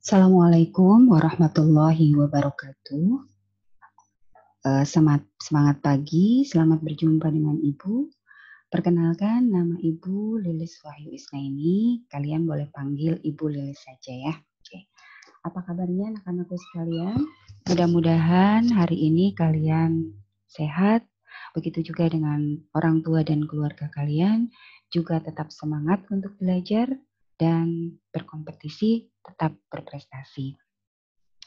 Assalamualaikum warahmatullahi wabarakatuh. Semangat pagi, selamat berjumpa dengan Ibu. Perkenalkan, nama Ibu Lilis Wahyu Isnaini. Kalian boleh panggil Ibu Lilis saja ya. Oke. Apa kabarnya anak-anakku sekalian? Mudah-mudahan hari ini kalian sehat. Begitu juga dengan orang tua dan keluarga kalian. Juga tetap semangat untuk belajar dan berkompetisi, tetap berprestasi.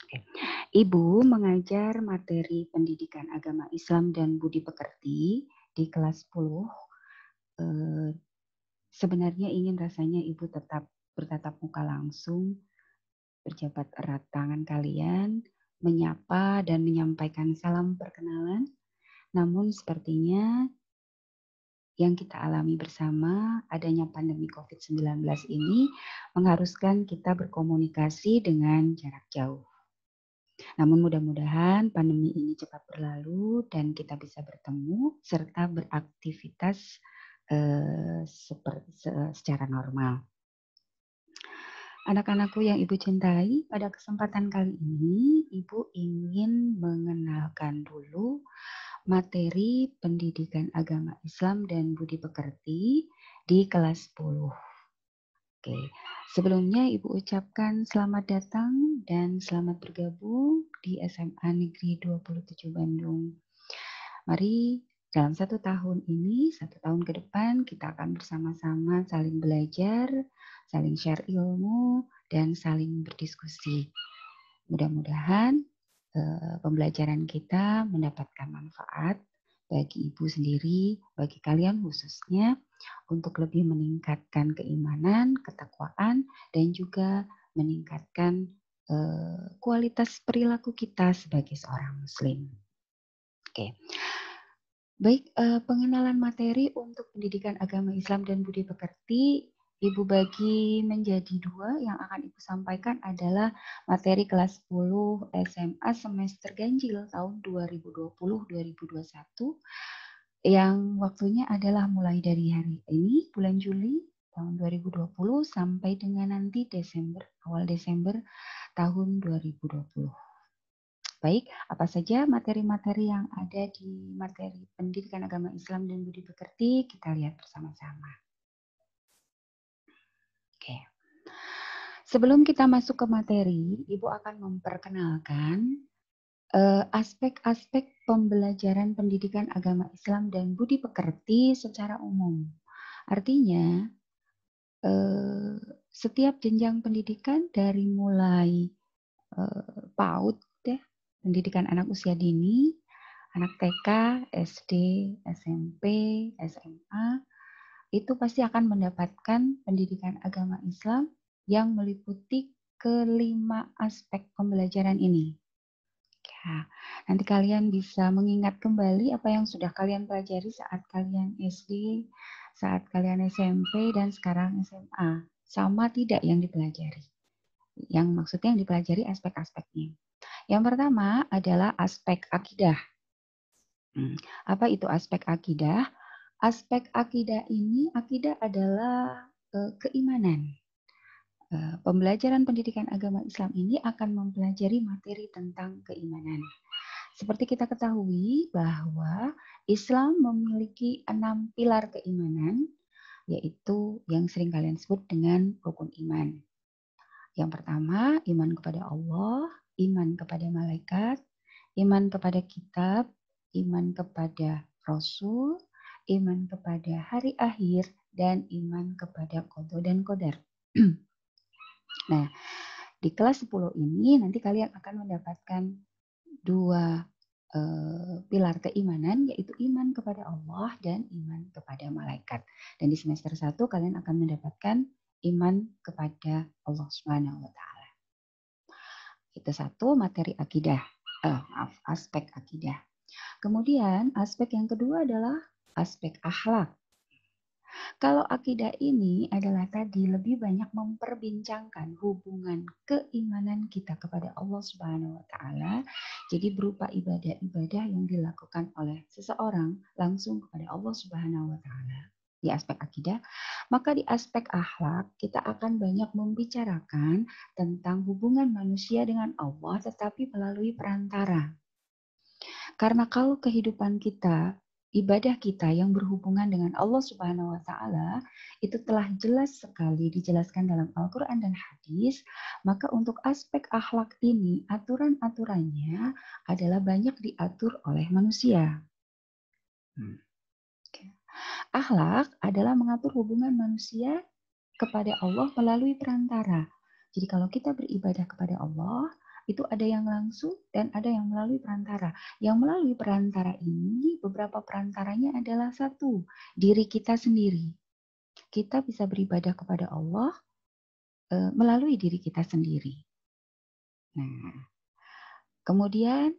Oke. Ibu mengajar materi pendidikan agama Islam dan budi pekerti di kelas 10. Sebenarnya ingin rasanya Ibu tetap bertatap muka langsung, berjabat erat tangan kalian, menyapa dan menyampaikan salam perkenalan. Namun sepertinya yang kita alami bersama adanya pandemi COVID-19 ini mengharuskan kita berkomunikasi dengan jarak jauh. Namun mudah-mudahan pandemi ini cepat berlalu dan kita bisa bertemu serta beraktivitas secara normal. Anak-anakku yang Ibu cintai, pada kesempatan kali ini Ibu ingin mengenalkan dulu materi pendidikan agama Islam dan budi pekerti di kelas 10. Oke, sebelumnya Ibu ucapkan selamat datang dan selamat bergabung di SMA Negeri 27 Bandung. Mari dalam 1 tahun ini, 1 tahun ke depan kita akan bersama-sama saling belajar, saling share ilmu, dan saling berdiskusi. Mudah-mudahan pembelajaran kita mendapatkan manfaat bagi Ibu sendiri, bagi kalian khususnya, untuk lebih meningkatkan keimanan, ketakwaan, dan juga meningkatkan kualitas perilaku kita sebagai seorang Muslim. Oke, baik, pengenalan materi untuk pendidikan agama Islam dan budi pekerti Ibu bagi menjadi 2. Yang akan Ibu sampaikan adalah materi kelas 10 SMA semester ganjil tahun 2020-2021 yang waktunya adalah mulai dari hari ini, bulan Juli tahun 2020 sampai dengan nanti awal Desember tahun 2020. Baik, apa saja materi-materi yang ada di materi pendidikan agama Islam dan budi pekerti, kita lihat bersama-sama. Oke. Sebelum kita masuk ke materi, Ibu akan memperkenalkan aspek-aspek pembelajaran pendidikan agama Islam dan budi pekerti secara umum. Artinya, setiap jenjang pendidikan dari mulai PAUD, ya, pendidikan anak usia dini, anak TK, SD, SMP, SMA, itu pasti akan mendapatkan pendidikan agama Islam yang meliputi kelima aspek pembelajaran ini. Ya, nanti kalian bisa mengingat kembali apa yang sudah kalian pelajari saat kalian SD, saat kalian SMP, dan sekarang SMA. Sama tidak yang dipelajari? Yang maksudnya yang dipelajari aspek-aspeknya. Yang pertama adalah aspek akidah. Apa itu aspek akidah? Aspek akidah ini, akidah adalah keimanan. Pembelajaran pendidikan agama Islam ini akan mempelajari materi tentang keimanan. Seperti kita ketahui bahwa Islam memiliki 6 pilar keimanan, yaitu yang sering kalian sebut dengan rukun iman. Yang pertama, iman kepada Allah, iman kepada malaikat, iman kepada kitab, iman kepada Rasul, iman kepada hari akhir, dan iman kepada qada dan qadar. Nah, di kelas 10 ini nanti kalian akan mendapatkan 2 pilar keimanan, yaitu iman kepada Allah dan iman kepada malaikat. Dan di semester 1 kalian akan mendapatkan iman kepada Allah Subhanahu wa taala. Itu satu materi akidah. Aspek akidah. Kemudian aspek yang kedua adalah aspek akhlak. Kalau akidah ini adalah tadi lebih banyak memperbincangkan hubungan keimanan kita kepada Allah Subhanahu wa taala. Jadi berupa ibadah-ibadah yang dilakukan oleh seseorang langsung kepada Allah Subhanahu wa taala. di aspek akidah, maka di aspek akhlak kita akan banyak membicarakan tentang hubungan manusia dengan Allah tetapi melalui perantara. Karena kalau kehidupan kita, ibadah kita yang berhubungan dengan Allah Subhanahu wa taala itu telah jelas sekali dijelaskan dalam Al-Qur'an dan hadis, maka untuk aspek akhlak ini aturan-aturannya adalah banyak diatur oleh manusia. Akhlak adalah mengatur hubungan manusia kepada Allah melalui perantara. Jadi kalau kita beribadah kepada Allah, itu ada yang langsung dan ada yang melalui perantara. Yang melalui perantara ini, beberapa perantaranya adalah satu, diri kita sendiri. Kita bisa beribadah kepada Allah melalui diri kita sendiri. Nah, kemudian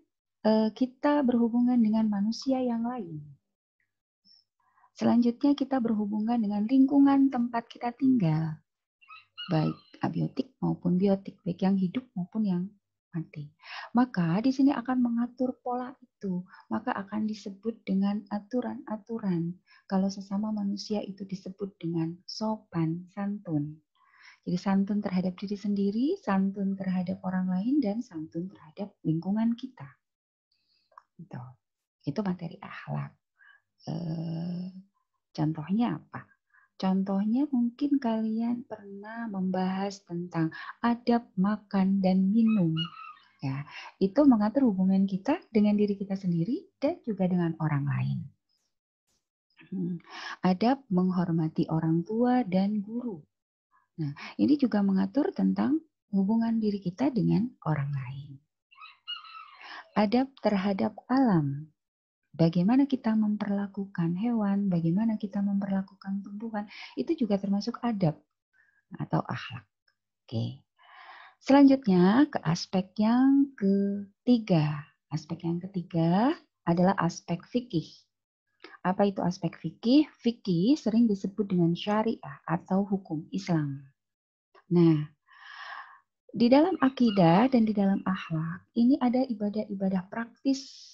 kita berhubungan dengan manusia yang lain. Selanjutnya kita berhubungan dengan lingkungan tempat kita tinggal, baik abiotik maupun biotik, baik yang hidup maupun yang mati. Maka di sini akan mengatur pola itu, maka akan disebut dengan aturan-aturan. Kalau sesama manusia itu disebut dengan sopan, santun. Jadi santun terhadap diri sendiri, santun terhadap orang lain, dan santun terhadap lingkungan kita. Itu materi akhlak. Contohnya apa? Contohnya mungkin kalian pernah membahas tentang adab makan dan minum. Ya, itu mengatur hubungan kita dengan diri kita sendiri dan juga dengan orang lain. Adab menghormati orang tua dan guru. Nah, ini juga mengatur tentang hubungan diri kita dengan orang lain. Adab terhadap alam. Bagaimana kita memperlakukan hewan, bagaimana kita memperlakukan tumbuhan, itu juga termasuk adab atau akhlak. Oke. Selanjutnya ke aspek yang ketiga. Aspek yang ketiga adalah aspek fikih. Apa itu aspek fikih? Fikih sering disebut dengan syariah atau hukum Islam. Nah, di dalam akidah dan di dalam akhlak, ini ada ibadah-ibadah praktis.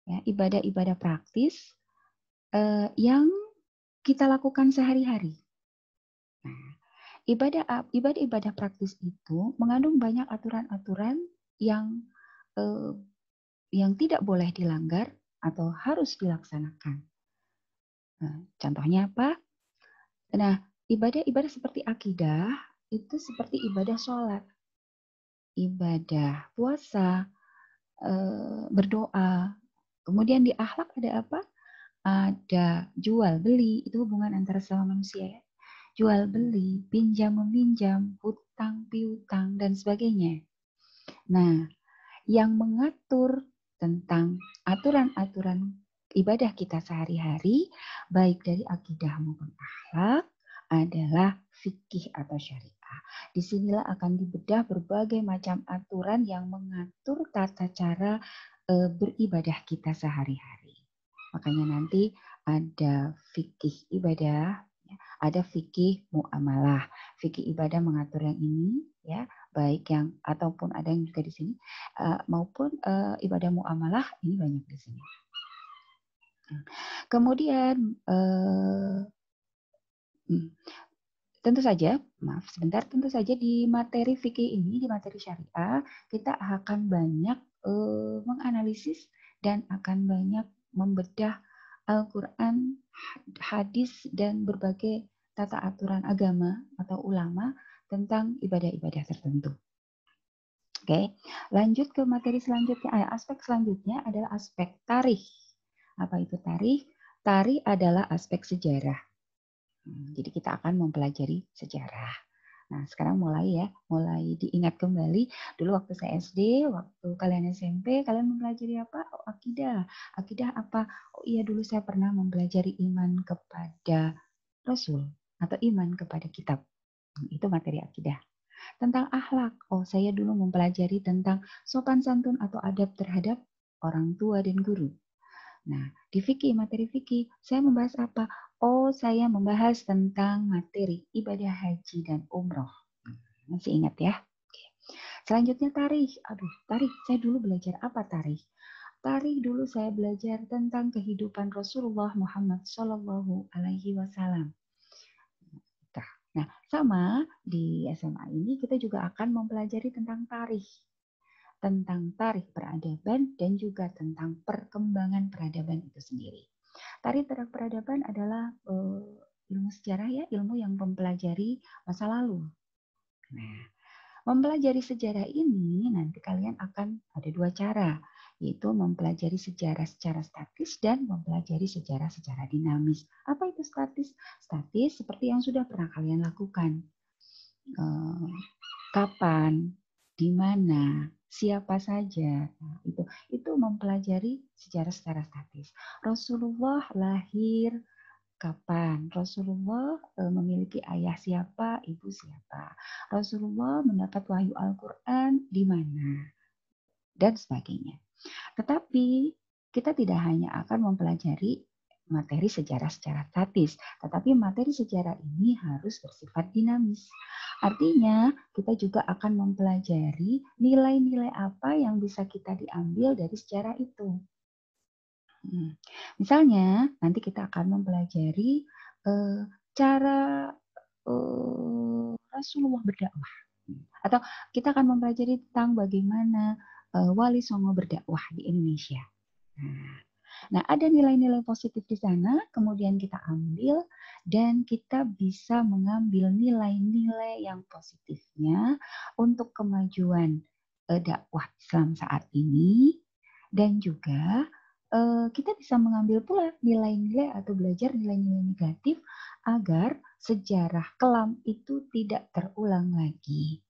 Ya, ibadah-ibadah praktis yang kita lakukan sehari-hari. Nah, ibadah-ibadah praktis itu mengandung banyak aturan-aturan yang tidak boleh dilanggar atau harus dilaksanakan. Nah, contohnya apa? Nah, ibadah-ibadah seperti akidah itu seperti ibadah sholat, ibadah puasa, berdoa. Kemudian di akhlak ada apa? Ada jual beli, itu hubungan antara sesama manusia ya. Jual beli, pinjam meminjam, hutang piutang dan sebagainya. Nah, yang mengatur tentang aturan-aturan ibadah kita sehari-hari, baik dari akidah maupun akhlak, adalah fikih atau syariah. Disinilah akan dibedah berbagai macam aturan yang mengatur tata cara beribadah kita sehari-hari. Makanya nanti ada fikih ibadah, ada fikih muamalah. Fikih ibadah mengatur yang ini, ya, baik yang ataupun ada yang juga di sini, maupun ibadah muamalah ini banyak di sini. Kemudian tentu saja di materi fikih ini, di materi syariah, kita akan banyak menganalisis dan akan banyak membedah Al-Quran, hadis, dan berbagai tata aturan agama atau ulama tentang ibadah-ibadah tertentu. Oke, lanjut ke materi selanjutnya. Aspek selanjutnya adalah aspek tarikh. Apa itu tarikh? Tarikh adalah aspek sejarah. Jadi kita akan mempelajari sejarah. Nah, sekarang mulai diingat kembali. Dulu waktu saya SD, waktu kalian SMP, kalian mempelajari apa? Oh, akidah. Akidah apa? Oh iya, dulu saya pernah mempelajari iman kepada Rasul atau iman kepada kitab. Itu materi akidah. Tentang akhlak. Oh, saya dulu mempelajari tentang sopan santun atau adab terhadap orang tua dan guru. Nah, di fikih, materi fikih, saya membahas apa? Oh, saya membahas tentang materi ibadah haji dan umroh. Masih ingat ya? Oke. Selanjutnya tarikh. Tarikh. Saya dulu belajar apa tarikh? Tari dulu saya belajar tentang kehidupan Rasulullah Muhammad Shallallahu Alaihi Wasallam. Nah, sama di SMA ini kita juga akan mempelajari tentang tarikh peradaban dan juga tentang perkembangan peradaban itu sendiri. Tarikh peradaban adalah ilmu sejarah ya, ilmu yang mempelajari masa lalu. Nah, mempelajari sejarah ini nanti kalian akan ada dua cara, yaitu mempelajari sejarah secara statis dan mempelajari sejarah secara dinamis. Apa itu statis? Statis seperti yang sudah pernah kalian lakukan. Kapan, di mana, siapa saja. Nah, itu mempelajari sejarah secara statis. Rasulullah lahir kapan? Rasulullah memiliki ayah siapa, ibu siapa? Rasulullah mendapat wahyu Al-Quran di mana? Dan sebagainya. Tetapi kita tidak hanya akan mempelajari materi sejarah secara statis, tetapi materi sejarah ini harus bersifat dinamis. Artinya, kita juga akan mempelajari nilai-nilai apa yang bisa kita diambil dari sejarah itu. Misalnya, nanti kita akan mempelajari cara Rasulullah berdakwah. Atau kita akan mempelajari tentang bagaimana Wali Songo berdakwah di Indonesia. Nah, ada nilai-nilai positif di sana, kemudian kita ambil dan kita bisa mengambil nilai-nilai yang positifnya untuk kemajuan dakwah Islam saat ini, dan juga kita bisa mengambil pula nilai-nilai atau belajar nilai-nilai negatif agar sejarah kelam itu tidak terulang lagi.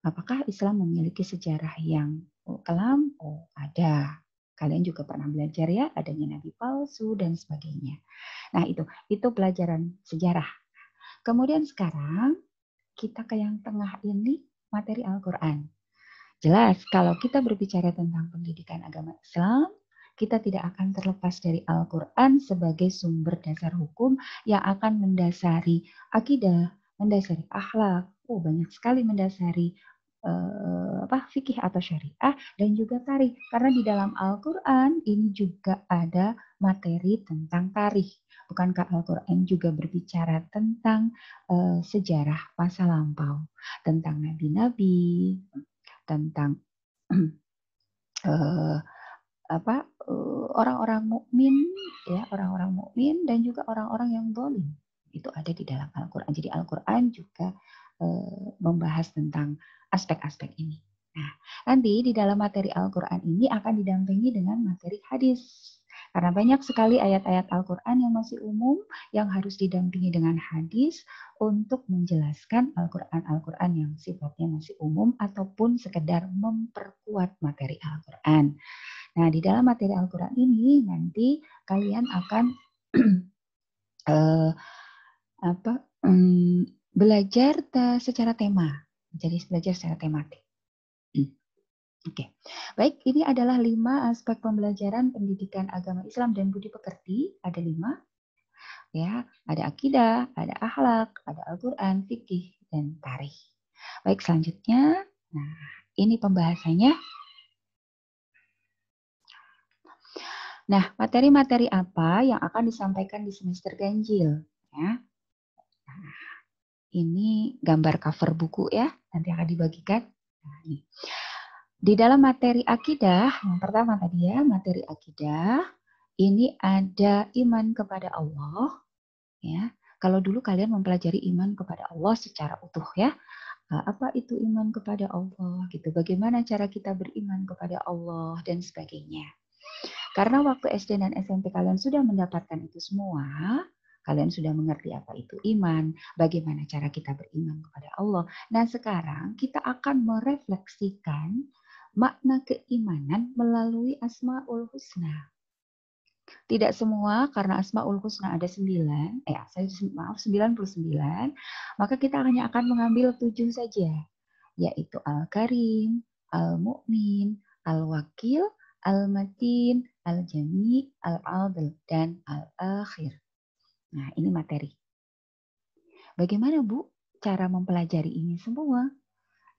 Apakah Islam memiliki sejarah yang kelam? Oh, ada. Kalian juga pernah belajar ya, adanya nabi palsu dan sebagainya. Nah, itu pelajaran sejarah. Kemudian sekarang kita ke yang tengah ini, materi Al-Qur'an. Jelas kalau kita berbicara tentang pendidikan agama Islam, kita tidak akan terlepas dari Al-Qur'an sebagai sumber dasar hukum yang akan mendasari akidah, mendasari akhlak, banyak sekali mendasari fikih atau syariah dan juga tarikh. Karena di dalam Al-Quran ini juga ada materi tentang tarikh. Bukankah Al-Quran juga berbicara tentang sejarah masa lampau, tentang nabi-nabi, tentang orang-orang mukmin, ya, orang-orang mukmin dan juga orang-orang yang zalim. Itu ada di dalam Al-Quran. Jadi Al-Quran juga membahas tentang aspek-aspek ini. Nah, nanti di dalam materi Al-Quran ini akan didampingi dengan materi hadis. Karena banyak sekali ayat-ayat Al-Quran yang masih umum yang harus didampingi dengan hadis untuk menjelaskan Al-Quran yang sifatnya masih umum ataupun sekedar memperkuat materi Al-Quran. Nah, di dalam materi Al-Quran ini nanti kalian akan belajar secara tema. Jadi belajar secara tematik. Oke. Baik, ini adalah 5 aspek pembelajaran pendidikan agama Islam dan budi pekerti. Ada 5. Ya, ada akidah, ada akhlak, ada Al-Quran, fikih, dan tarikh. Baik, selanjutnya. Nah, ini pembahasannya. Nah, materi-materi apa yang akan disampaikan di semester ganjil? Ya. Nah, ini gambar cover buku ya, nanti akan dibagikan. Nah, ini. Di dalam materi akidah, yang pertama tadi ya, materi akidah, ini ada iman kepada Allah. Ya, kalau dulu kalian mempelajari iman kepada Allah secara utuh ya, apa itu iman kepada Allah gitu, bagaimana cara kita beriman kepada Allah dan sebagainya. Karena waktu SD dan SMP kalian sudah mendapatkan itu semua, kalian sudah mengerti apa itu iman, bagaimana cara kita beriman kepada Allah. Nah, sekarang kita akan merefleksikan makna keimanan melalui Asmaul Husna. Tidak semua, karena Asmaul Husna ada 99, maka kita hanya akan mengambil 7 saja, yaitu Al-Karim, Al-Mu'min, Al-Wakil, Al-Matin, Al-Jami, Al-Adil, dan Al-Akhir. Nah, ini materi. Bagaimana, Bu, cara mempelajari ini semua?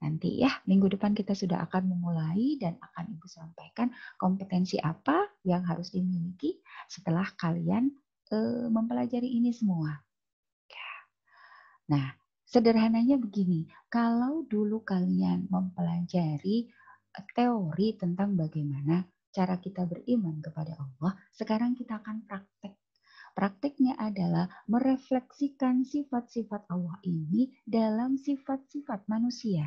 Nanti ya, minggu depan kita sudah akan memulai dan akan Ibu sampaikan kompetensi apa yang harus dimiliki setelah kalian mempelajari ini semua. Nah, sederhananya begini, kalau dulu kalian mempelajari teori tentang bagaimana cara kita beriman kepada Allah, sekarang kita akan praktek. Prakteknya adalah merefleksikan sifat-sifat Allah ini dalam sifat-sifat manusia.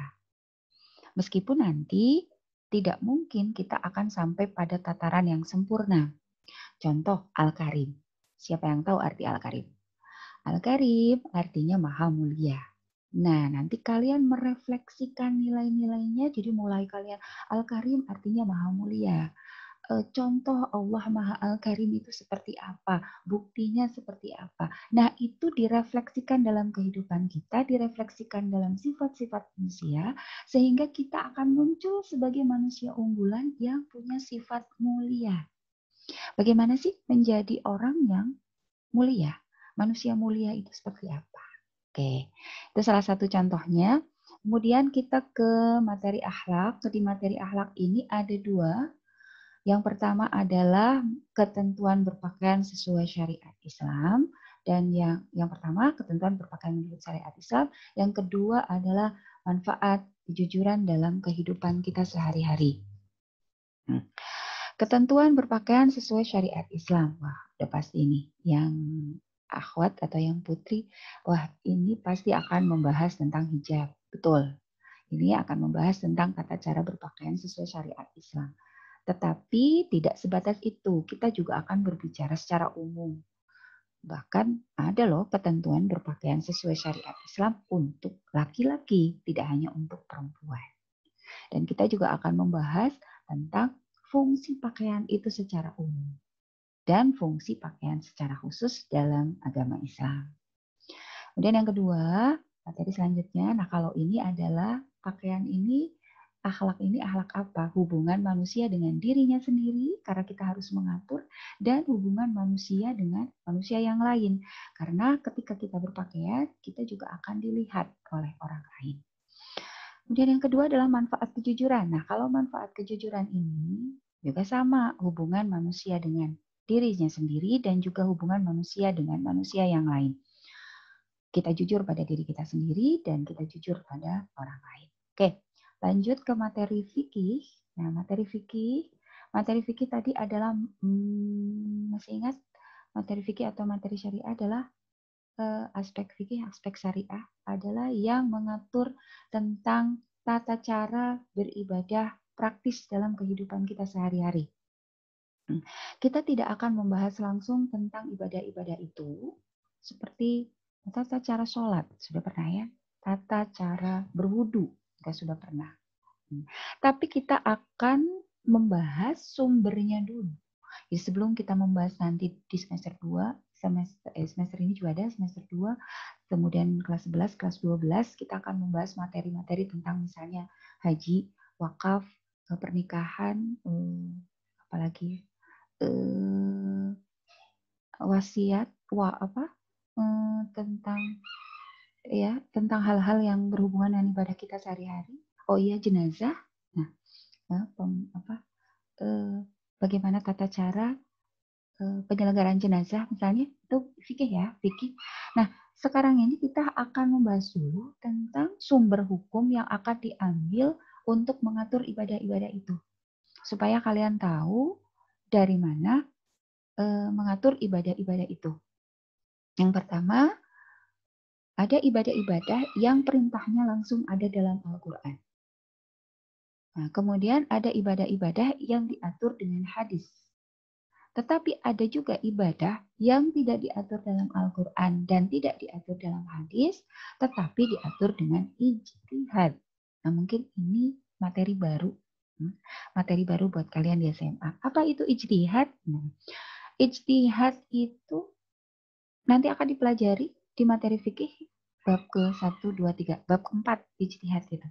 Meskipun nanti tidak mungkin kita akan sampai pada tataran yang sempurna. Contoh Al-Karim. Siapa yang tahu arti Al-Karim? Al-Karim artinya maha mulia. Nah, nanti kalian merefleksikan nilai-nilainya. Jadi mulai kalian Al-Karim artinya maha mulia. Contoh Allah Maha Al-Karim itu seperti apa, buktinya seperti apa. Nah, itu direfleksikan dalam kehidupan kita, direfleksikan dalam sifat-sifat manusia, sehingga kita akan muncul sebagai manusia unggulan yang punya sifat mulia. Bagaimana sih menjadi orang yang mulia? Manusia mulia itu seperti apa? Oke, itu salah satu contohnya. Kemudian kita ke materi akhlak. Di materi akhlak ini ada dua. Yang pertama adalah ketentuan berpakaian sesuai syariat Islam, dan yang pertama ketentuan berpakaian menurut syariat Islam, yang kedua adalah manfaat kejujuran dalam kehidupan kita sehari-hari. Ketentuan berpakaian sesuai syariat Islam. Wah, udah pasti ini yang akhwat atau yang putri, wah ini pasti akan membahas tentang hijab. Betul. Ini akan membahas tentang tata cara berpakaian sesuai syariat Islam. Tetapi tidak sebatas itu, kita juga akan berbicara secara umum. Bahkan ada loh ketentuan berpakaian sesuai syariat Islam untuk laki-laki, tidak hanya untuk perempuan. Dan kita juga akan membahas tentang fungsi pakaian itu secara umum dan fungsi pakaian secara khusus dalam agama Islam. Kemudian yang kedua, materi selanjutnya, nah kalau ini adalah pakaian ini, akhlak ini akhlak apa? Hubungan manusia dengan dirinya sendiri, karena kita harus mengatur, dan hubungan manusia dengan manusia yang lain. Karena ketika kita berpakaian, kita juga akan dilihat oleh orang lain. Kemudian yang kedua adalah manfaat kejujuran. Nah, kalau manfaat kejujuran ini juga sama, hubungan manusia dengan dirinya sendiri dan juga hubungan manusia dengan manusia yang lain. Kita jujur pada diri kita sendiri dan kita jujur pada orang lain. Oke, lanjut ke materi fikih. Nah, materi fikih tadi adalah masih ingat materi fikih atau materi syariah adalah aspek fikih, aspek syariah adalah yang mengatur tentang tata cara beribadah praktis dalam kehidupan kita sehari-hari. Kita tidak akan membahas langsung tentang ibadah-ibadah itu seperti tata cara sholat, sudah pernah ya? Tata cara berwudu, kita sudah pernah. Tapi kita akan membahas sumbernya dulu. Jadi sebelum kita membahas nanti di semester 2, semester ini juga ada, semester 2, kemudian kelas 11, kelas 12, kita akan membahas materi-materi tentang misalnya haji, wakaf, pernikahan, apalagi wasiat, tentang hal-hal yang berhubungan dengan ibadah kita sehari-hari. Oh iya, jenazah. Nah, bagaimana tata cara penyelenggaraan jenazah misalnya, itu fikih ya, fikih. Nah, sekarang ini kita akan membahas dulu tentang sumber hukum yang akan diambil untuk mengatur ibadah-ibadah itu. Supaya kalian tahu dari mana mengatur ibadah-ibadah itu. Yang pertama, ada ibadah-ibadah yang perintahnya langsung ada dalam Al-Quran. Nah, kemudian ada ibadah-ibadah yang diatur dengan hadis. Tetapi ada juga ibadah yang tidak diatur dalam Al-Quran dan tidak diatur dalam hadis, tetapi diatur dengan ijtihad. Nah, mungkin ini materi baru. Materi baru buat kalian di SMA. Apa itu ijtihad? Nah, ijtihad itu nanti akan dipelajari di materi fikih bab ke-1, 2, 3, bab ke-4 ijtihad gitu.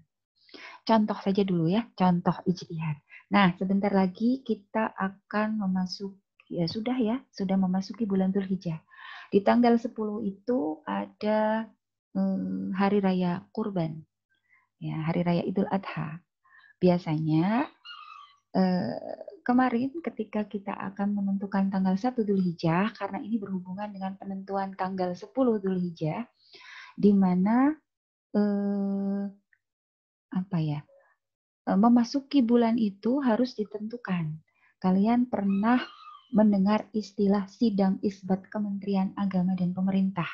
Contoh saja dulu ya, contoh ijtihad. Nah, sebentar lagi kita akan sudah memasuki bulan Dzulhijjah. Di tanggal 10 itu ada hari raya Kurban. ya, hari raya Idul Adha. Biasanya kemarin ketika kita akan menentukan tanggal 1 Dzulhijjah, karena ini berhubungan dengan penentuan tanggal 10 Dzulhijjah, di mana memasuki bulan itu harus ditentukan. Kalian pernah mendengar istilah sidang isbat Kementerian Agama dan Pemerintah.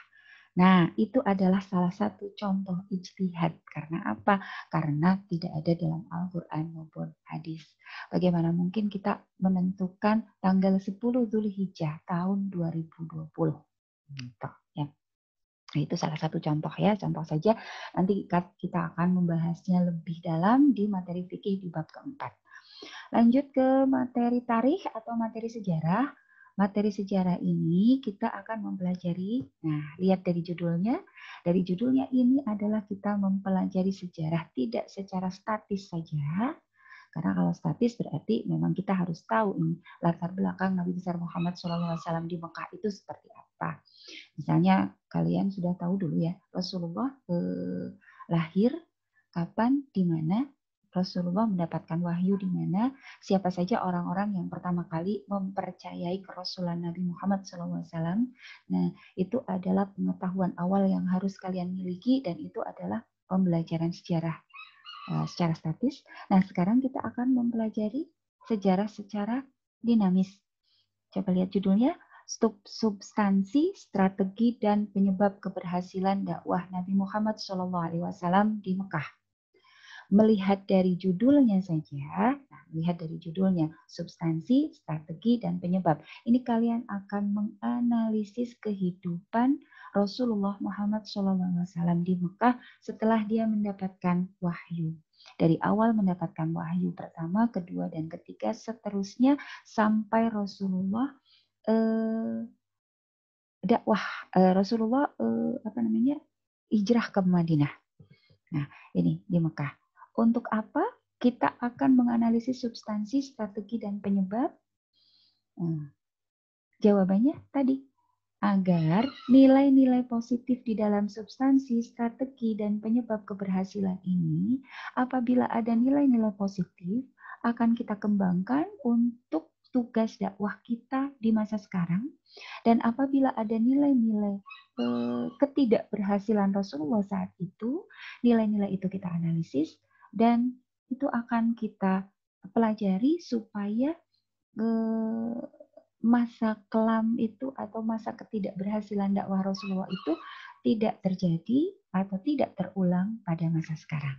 Nah, itu adalah salah satu contoh ijtihad. Karena apa? Karena tidak ada dalam Al-Quran maupun hadis. Bagaimana mungkin kita menentukan tanggal 10 Dzulhijjah tahun 2020? Gitu, ya. Nah, itu salah satu contoh ya, contoh saja. Nanti kita akan membahasnya lebih dalam di materi fikih di bab keempat. Lanjut ke materi tarikh atau materi sejarah. Materi sejarah ini kita akan mempelajari, nah lihat dari judulnya. Dari judulnya ini adalah kita mempelajari sejarah tidak secara statis saja. Karena kalau statis berarti memang kita harus tahu ini latar belakang Nabi besar Muhammad SAW di Mekah itu seperti apa. Misalnya kalian sudah tahu dulu ya, Rasulullah lahir kapan, di mana, Rasulullah mendapatkan wahyu di mana, siapa saja orang-orang yang pertama kali mempercayai kerasulan Nabi Muhammad SAW. Nah, itu adalah pengetahuan awal yang harus kalian miliki dan itu adalah pembelajaran sejarah secara statis. Nah, sekarang kita akan mempelajari sejarah secara dinamis. Coba lihat judulnya, substansi, strategi, dan penyebab keberhasilan dakwah Nabi Muhammad SAW di Mekah. Melihat dari judulnya saja, lihat dari judulnya, substansi, strategi, dan penyebab. Ini kalian akan menganalisis kehidupan Rasulullah Muhammad SAW di Mekah setelah dia mendapatkan wahyu. Dari awal mendapatkan wahyu pertama, kedua, dan ketiga, seterusnya sampai Rasulullah dakwah Rasulullah hijrah ke Madinah. Nah, ini di Mekah. Untuk apa? Kita akan menganalisis substansi, strategi, dan penyebab. Jawabannya tadi, agar nilai-nilai positif di dalam substansi, strategi, dan penyebab keberhasilan ini, apabila ada nilai-nilai positif, akan kita kembangkan untuk tugas dakwah kita di masa sekarang. Dan apabila ada nilai-nilai ketidakberhasilan Rasulullah saat itu, nilai-nilai itu kita analisis dan itu akan kita pelajari supaya masa kelam itu atau masa ketidakberhasilan dakwah Rasulullah itu tidak terjadi atau tidak terulang pada masa sekarang.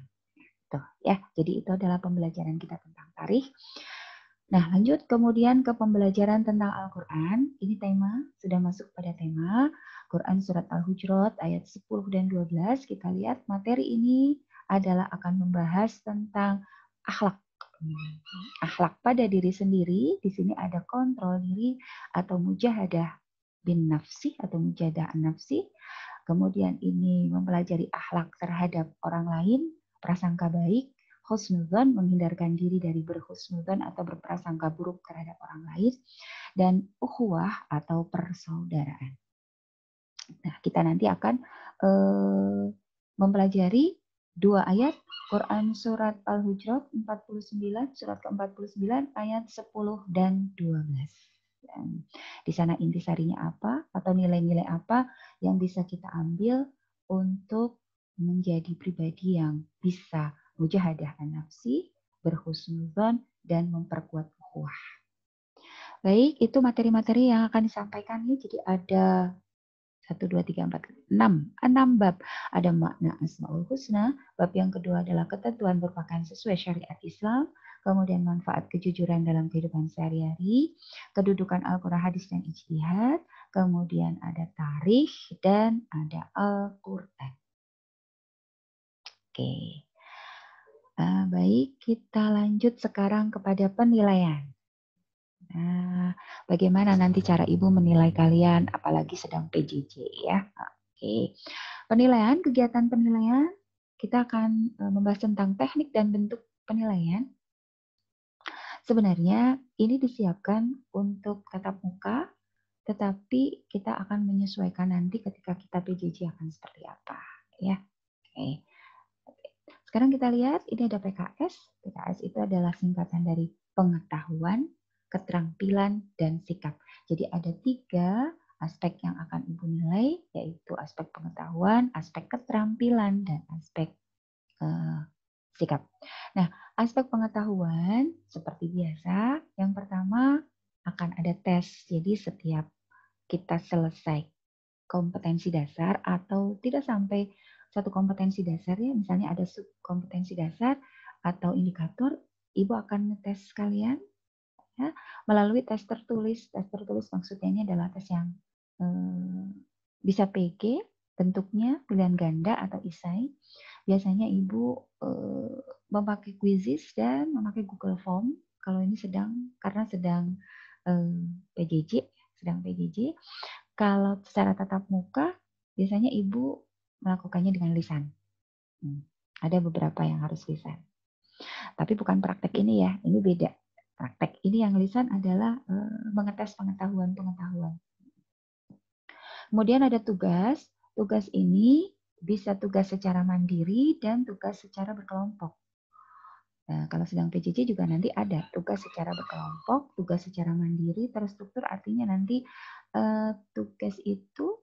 Tuh, ya. Jadi itu adalah pembelajaran kita tentang tarikh. Nah, lanjut kemudian ke pembelajaran tentang Al-Quran. Ini tema, sudah masuk pada tema. Quran Surat Al-Hujurat ayat 10 dan 12. Kita lihat materi ini adalah akan membahas tentang akhlak. Akhlak pada diri sendiri. Di sini ada kontrol diri atau mujahadah bin nafsi atau mujahadah nafsi. Kemudian ini mempelajari akhlak terhadap orang lain, prasangka baik, husnudzon, menghindarkan diri dari berhusnudzon atau berprasangka buruk terhadap orang lain, dan ukhuwah atau persaudaraan. Nah, kita nanti akan mempelajari dua ayat Quran Surat Al-Hujurat 49, surat ke-49 ayat 10 dan 12. Dan di sana intisarinya apa atau nilai-nilai apa yang bisa kita ambil untuk menjadi pribadi yang bisa mujahadah an-nafsi, berhusnudzon, dan memperkuat ukhuwah. Baik, itu materi-materi yang akan disampaikan ya. Jadi ada 1, 2, 3, 4, 6 bab. Ada makna Asmaul Husna. Bab yang kedua adalah ketentuan berpakaian sesuai syariat Islam. Kemudian manfaat kejujuran dalam kehidupan sehari-hari. Kedudukan Al-Quran, hadis, dan ijtihad. Kemudian ada tarikh dan ada Al-Quran. Oke. Baik, kita lanjut sekarang kepada penilaian. Nah, bagaimana nanti cara Ibu menilai kalian, apalagi sedang PJJ ya. Oke. Penilaian, kegiatan penilaian, kita akan membahas tentang teknik dan bentuk penilaian. Sebenarnya ini disiapkan untuk tatap muka, tetapi kita akan menyesuaikan nanti ketika kita PJJ akan seperti apa. Ya. Oke. Sekarang kita lihat, ini ada PKS. PKS itu adalah singkatan dari pengetahuan, keterampilan, dan sikap. Jadi ada 3 aspek yang akan Ibu nilai, yaitu aspek pengetahuan, aspek keterampilan, dan aspek sikap. Nah, aspek pengetahuan seperti biasa, yang pertama akan ada tes. Jadi setiap kita selesai kompetensi dasar atau tidak sampai satu kompetensi dasar ya, misalnya ada sub kompetensi dasar atau indikator, Ibu akan ngetes kalian ya, melalui tes tertulis. Tes tertulis maksudnya ini adalah tes yang bisa PG, bentuknya pilihan ganda atau isai. Biasanya Ibu memakai quizzes dan memakai Google Form. Kalau ini karena sedang PJJ, sedang PJJ. Kalau secara tatap muka, biasanya Ibu melakukannya dengan lisan. Ada beberapa yang harus lisan. Tapi bukan praktek ini ya, ini beda. Praktek ini yang lisan adalah mengetes pengetahuan-pengetahuan. Kemudian ada tugas. Tugas ini bisa tugas secara mandiri dan tugas secara berkelompok. Nah, kalau sedang PJJ juga nanti ada tugas secara berkelompok, tugas secara mandiri, terstruktur artinya nanti tugas itu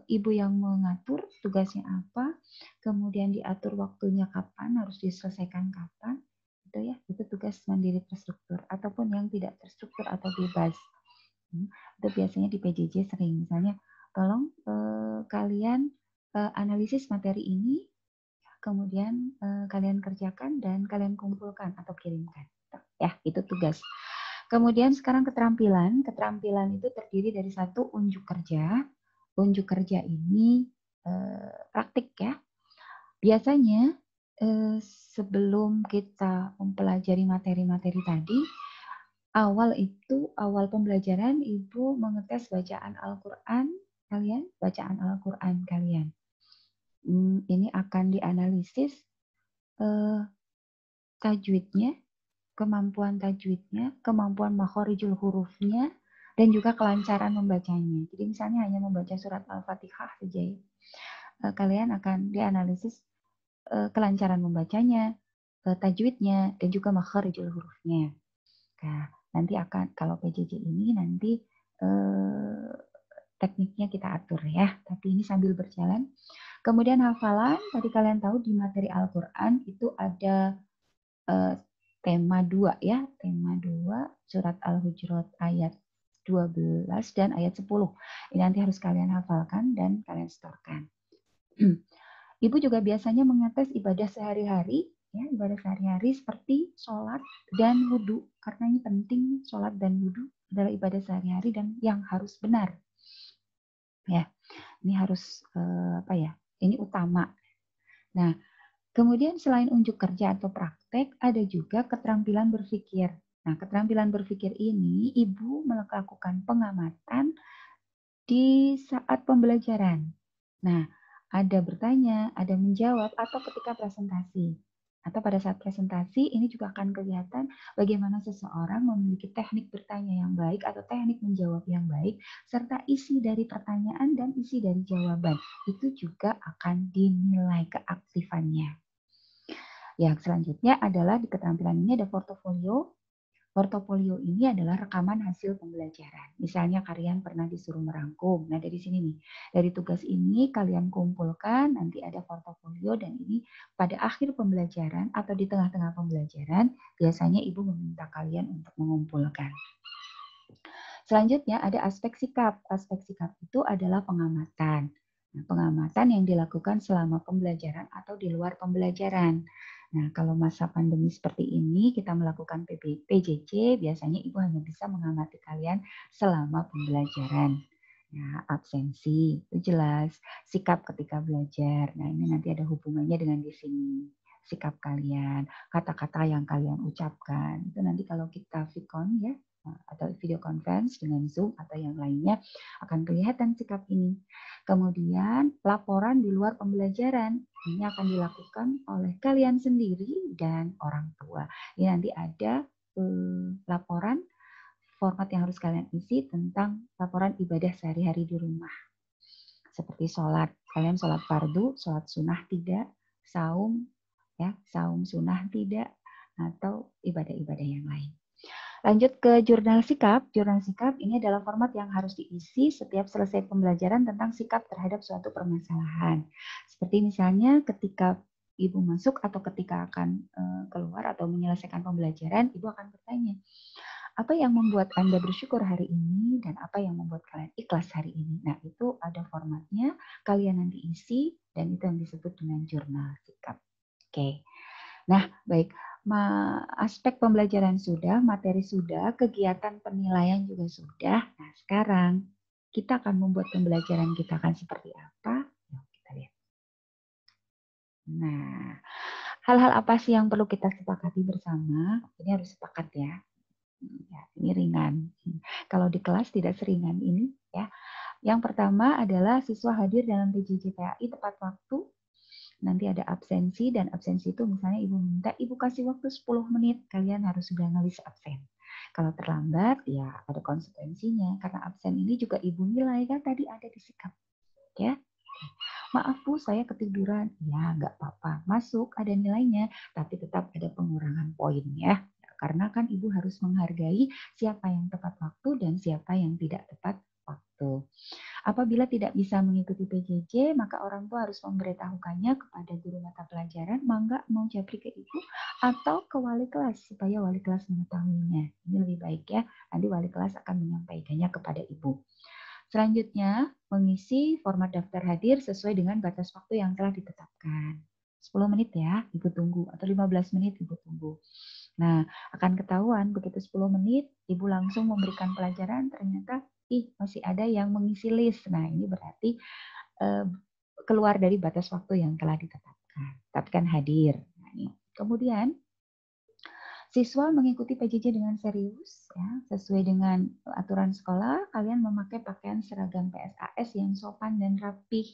Ibu yang mengatur tugasnya apa, kemudian diatur waktunya kapan, harus diselesaikan kapan, gitu ya. Itu tugas mandiri terstruktur ataupun yang tidak terstruktur atau bebas. Itu biasanya di PJJ sering, misalnya tolong kalian analisis materi ini, kemudian kalian kerjakan dan kalian kumpulkan atau kirimkan. Ya, itu tugas. Kemudian sekarang keterampilan. Keterampilan itu terdiri dari 1 unjuk kerja. Unjuk kerja ini praktik ya. Biasanya sebelum kita mempelajari materi-materi tadi, awal pembelajaran Ibu mengetes bacaan Al-Quran kalian, Ini akan dianalisis tajwidnya, kemampuan tajwidnya, kemampuan makhorijul hurufnya, dan juga kelancaran membacanya. Jadi misalnya hanya membaca surat Al-Fatihah saja ya. Kalian akan dianalisis kelancaran membacanya, tajwidnya, dan juga makhorijul hurufnya. Nah, nanti kalau PJJ ini nanti tekniknya kita atur ya, tapi ini sambil berjalan. Kemudian hafalan, tadi kalian tahu di materi Al-Quran itu ada tema 2 ya, tema 2 surat Al-Hujurat ayat 12 dan ayat 10. Ini nanti harus kalian hafalkan dan kalian setorkan. Ibu juga biasanya mengetes ibadah sehari-hari, ya, ibadah sehari-hari seperti sholat dan wudhu, karena ini penting, sholat dan wudhu adalah ibadah sehari-hari dan yang harus benar. Ya, ini harus ini utama. Nah, kemudian selain unjuk kerja atau praktek, ada juga keterampilan berpikir. Nah, keterampilan berpikir ini Ibu melakukan pengamatan di saat pembelajaran. Nah, ada bertanya, ada menjawab, atau ketika presentasi. Atau pada saat presentasi, ini juga akan kelihatan bagaimana seseorang memiliki teknik bertanya yang baik atau teknik menjawab yang baik, serta isi dari pertanyaan dan isi dari jawaban. Itu juga akan dinilai keaktifannya. Yang selanjutnya adalah di keterampilan ini ada portofolio. Portofolio ini adalah rekaman hasil pembelajaran. Misalnya kalian pernah disuruh merangkum. Nah, dari sini nih, dari tugas ini kalian kumpulkan, nanti ada portofolio, dan ini pada akhir pembelajaran atau di tengah-tengah pembelajaran, biasanya Ibu meminta kalian untuk mengumpulkan. Selanjutnya ada aspek sikap. Aspek sikap itu adalah pengamatan. Nah, pengamatan yang dilakukan selama pembelajaran atau di luar pembelajaran. Nah, kalau masa pandemi seperti ini, kita melakukan PJJ, biasanya Ibu hanya bisa mengamati kalian selama pembelajaran. Nah, absensi, itu jelas. Sikap ketika belajar. Nah, ini nanti ada hubungannya dengan di sini. Sikap kalian, kata-kata yang kalian ucapkan. Itu nanti kalau kita Vicon ya, atau video conference dengan Zoom atau yang lainnya, akan kelihatan sikap ini. Kemudian laporan di luar pembelajaran, ini akan dilakukan oleh kalian sendiri dan orang tua. Ini nanti ada laporan, format yang harus kalian isi tentang laporan ibadah sehari-hari di rumah. Seperti sholat, kalian sholat fardu, sholat sunnah tidak, saum, ya, saum sunnah tidak, atau ibadah-ibadah yang lain. Lanjut ke jurnal sikap. Jurnal sikap ini adalah format yang harus diisi setiap selesai pembelajaran tentang sikap terhadap suatu permasalahan. Seperti misalnya ketika Ibu masuk atau ketika akan keluar atau menyelesaikan pembelajaran, Ibu akan bertanya, apa yang membuat Anda bersyukur hari ini dan apa yang membuat kalian ikhlas hari ini. Nah, itu ada formatnya, kalian nanti isi dan itu yang disebut dengan jurnal sikap. Oke. Nah, baik. Aspek pembelajaran sudah, materi sudah, kegiatan penilaian juga sudah. Nah, sekarang kita akan membuat pembelajaran kita akan seperti apa? Yuk, kita lihat. Nah, hal-hal apa sih yang perlu kita sepakati bersama? Ini harus sepakat ya. Ya, ini ringan. Kalau di kelas tidak seringan ini ya. Yang pertama adalah siswa hadir dalam PJJ PAI tepat waktu. Nanti ada absensi, dan absensi itu misalnya Ibu minta, Ibu kasih waktu 10 menit, kalian harus sudah nulis absen. Kalau terlambat, ya ada konsekuensinya. Karena absen ini juga Ibu nilai, kan tadi ada di sikap. Ya. Maaf Bu, saya ketiduran. Ya, nggak apa-apa. Masuk, ada nilainya, tapi tetap ada pengurangan poin ya. Karena kan Ibu harus menghargai siapa yang tepat waktu dan siapa yang tidak tepat waktu. Apabila tidak bisa mengikuti PJJ, maka orang tua harus memberitahukannya kepada guru mata pelajaran, mangga mau japri ke ibu atau ke wali kelas supaya wali kelas mengetahuinya. Ini lebih baik ya, nanti wali kelas akan menyampaikannya kepada ibu. Selanjutnya, mengisi format daftar hadir sesuai dengan batas waktu yang telah ditetapkan. 10 menit ya, ibu tunggu, atau 15 menit ibu tunggu. Nah, akan ketahuan begitu 10 menit, ibu langsung memberikan pelajaran, ternyata masih ada yang mengisi list. Nah, ini berarti keluar dari batas waktu yang telah ditetapkan. Tapi kan hadir. Nah, ini. Kemudian, siswa mengikuti PJJ dengan serius, ya, sesuai dengan aturan sekolah. Kalian memakai pakaian seragam PSAS yang sopan dan rapih.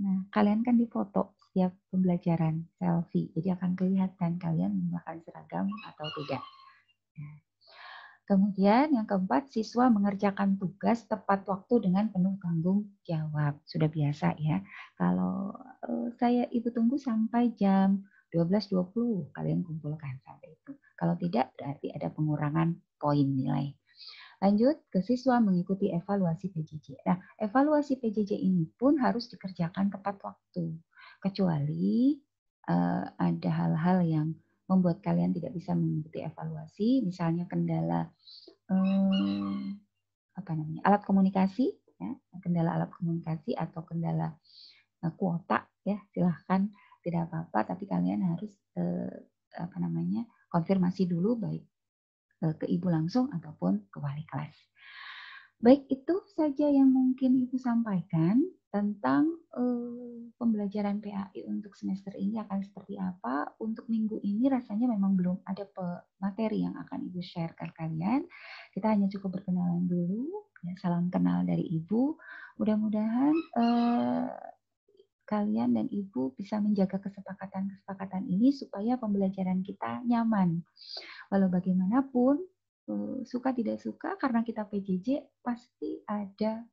Nah, kalian kan difoto setiap pembelajaran selfie, jadi akan kelihatan kalian menggunakan seragam atau tidak. Nah, kemudian yang keempat, siswa mengerjakan tugas tepat waktu dengan penuh tanggung jawab. Sudah biasa ya. Kalau saya ibu tunggu sampai jam 12.20, kalian kumpulkan sampai itu. Kalau tidak, berarti ada pengurangan poin nilai. Lanjut ke siswa mengikuti evaluasi PJJ. Nah, evaluasi PJJ ini pun harus dikerjakan tepat waktu. Kecuali ada hal-hal yang membuat kalian tidak bisa mengikuti evaluasi, misalnya kendala alat komunikasi, ya, kendala alat komunikasi atau kendala kuota, ya silahkan, tidak apa-apa, tapi kalian harus konfirmasi dulu baik ke ibu langsung ataupun ke wali kelas. Baik, itu saja yang mungkin Ibu sampaikan tentang pembelajaran PAI untuk semester ini akan seperti apa. Untuk minggu ini rasanya memang belum ada materi yang akan Ibu share ke kalian. Kita hanya cukup berkenalan dulu. Ya, salam kenal dari Ibu. Mudah-mudahan kalian dan Ibu bisa menjaga kesepakatan-kesepakatan ini supaya pembelajaran kita nyaman. Walau bagaimanapun, suka tidak suka karena kita PJJ pasti ada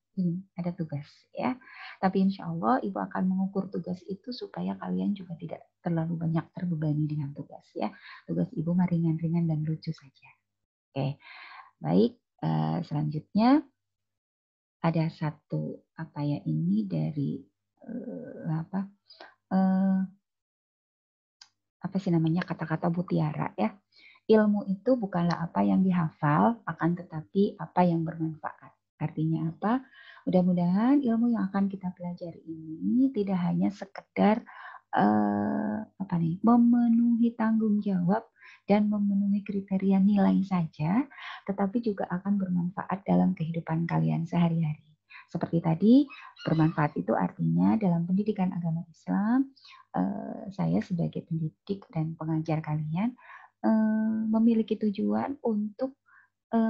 tugas ya. Tapi insya Allah Ibu akan mengukur tugas itu supaya kalian juga tidak terlalu banyak terbebani dengan tugas ya. Tugas Ibu mah ringan-ringan dan lucu saja. Oke, baik. Selanjutnya ada satu ini dari kata-kata mutiara ya. Ilmu itu bukanlah apa yang dihafal, akan tetapi apa yang bermanfaat. Artinya apa? Mudah-mudahan ilmu yang akan kita pelajari ini tidak hanya sekedar memenuhi tanggung jawab dan memenuhi kriteria nilai saja, tetapi juga akan bermanfaat dalam kehidupan kalian sehari-hari. Seperti tadi, bermanfaat itu artinya dalam pendidikan agama Islam, saya sebagai pendidik dan pengajar kalian memiliki tujuan untuk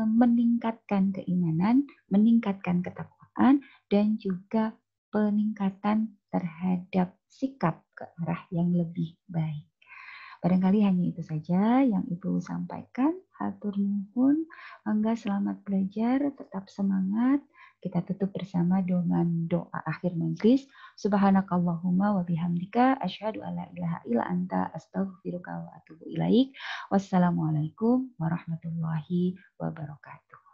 meningkatkan keimanan, meningkatkan ketakwaan, dan juga peningkatan terhadap sikap ke arah yang lebih baik. Barangkali hanya itu saja yang Ibu sampaikan. Hatur nuhun, mangga selamat belajar, tetap semangat. Kita tutup bersama dengan doa akhir majlis. Subhanakallahumma wa bihamdika asyhadu alla ilaha illa anta astaghfiruka wa atubu ilaik. Wassalamualaikum warahmatullahi wabarakatuh.